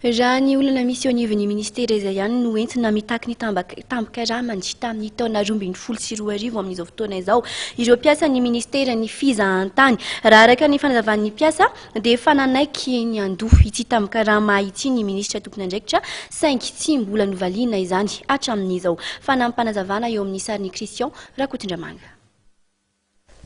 Raha ny olana misy eo anivon'ny ministera izay ihany no entina mitaky ny tambin-karaha mandry tamin'ny taona 2024 amin'izao fotoana izao ireo mpiasa ny ministera ny fizahantany. Raha araka ny fanazavan'ny mpiasa dia fananaiky ny andoha ity tambin-karaha mahitsy ny ministra tompony andraikitra saingy tsy mbola novaliana izany hatramin'izao. Fanampanazavana eo amin'ny sarin'ny Christian Rakotondramanga.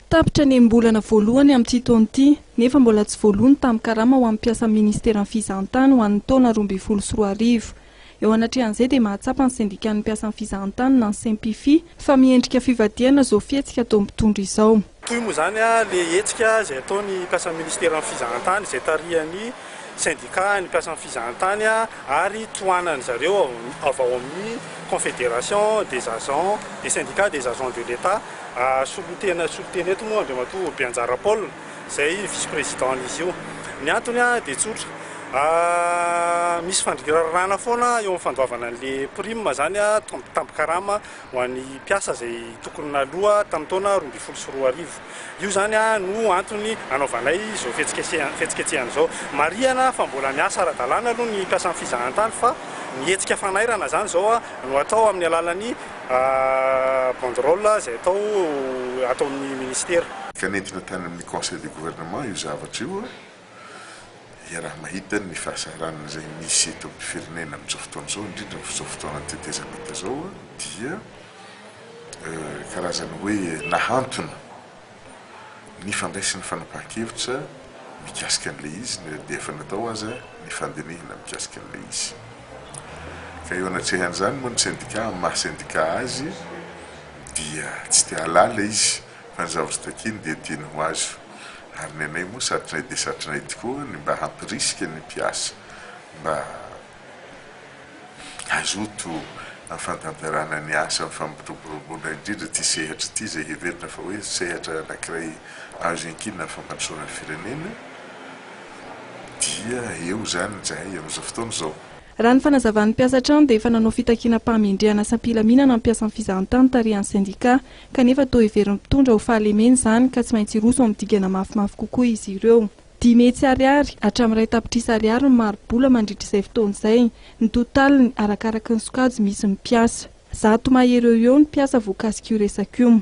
Tapitra ny mbolana voalohany amin'ity taona ity, nefa mbola tsy voalohany tambin-karaha ho an'ny mpiasa ministera ny fizahantany ho an'ny taona 2024. Eo anatrehan'izay dia mahatsapa ny sendikan'ny mpiasa ny fizahantany na ny SYNPIFI fa miendrika fivadiana izao fihetsika atao mitondra izao. Toy moa zany le hetsika izay ataony mpiasa ministera ny fizahantany izay tarihan'ny syndicat ny mpiasa ny fizahantany ary tohanany zareo avy ao amin'ny confédération des agents des syndicats des agents de l'État solotena eto moa Andriamatoa Bianjara Paul izay vice-président izy io. Ny antony dia tsotra misy fandrirarana foana eo amin'ny fandoavana an'le prime zany tambin-karama ho an'ny mpiasa izay tokony naloha tamin'ny taona 2024. Io zany no antony anaovanay izao fetsiketsehana izao. Mariana fa mbola miasa ara-dalàna aloha ny mpiasa ny fizahantany fa mihetsika fanairana zany izao no atao amin'ny alalan'ny banderole izay ataon'ny ministera. Kanentina tany amin'ny conseil du gouvernement io zavatra io raha mahita ny fahasarana izay misy eto amin'ny firenena amin'izao fotoana izao, indrindra amin'izao fotoana tetezamita izao dia karazany hoe nahantona ny fandraisany fanapahan-kevitra mikasika an'ilay izy dia efa natao aza ny fandinihana mikasika an'ilay izy. Ka eo anatrehan'izany moa ny syndicat amin'ny maha-syndicat azy dia tsy tia halala izy fa ny zavatra takiny dia tiany ho azo. Ary ny anay moa satrinay dia satrinay tokoa ny mba hampirisika ny mpiasa mba azoto amin'ny fantanterana ny asa amin'ny fampiroboroboana indrindra ty sehatra ty izay heverina fa hoe sehatra anankiray azo iankinina ny fampandrosoana ny firenena dia eo zany zay amin'izao fotoana izao. Raha ny fanazavan'ny mpiasa trano dia efa nanao fitakiana-pamindriana sam-pilaminana ny mpiasa ny fizahantany tarihan'ny syndicat kanefa toa heveriny mpitondra ho fahalemena izany ka tsy maintsy roso amin'ny digana mafimafy kokoa izy ireo. 10 metsy ariary hatramin'ny 2 tapitrisa ariary ny marobola mandritra izay fotoana izay. Ny totaliny arakaraka ny sokajy misy ny mpiasa. 100 mahery eo ny mpiasa voakasika io resaka io.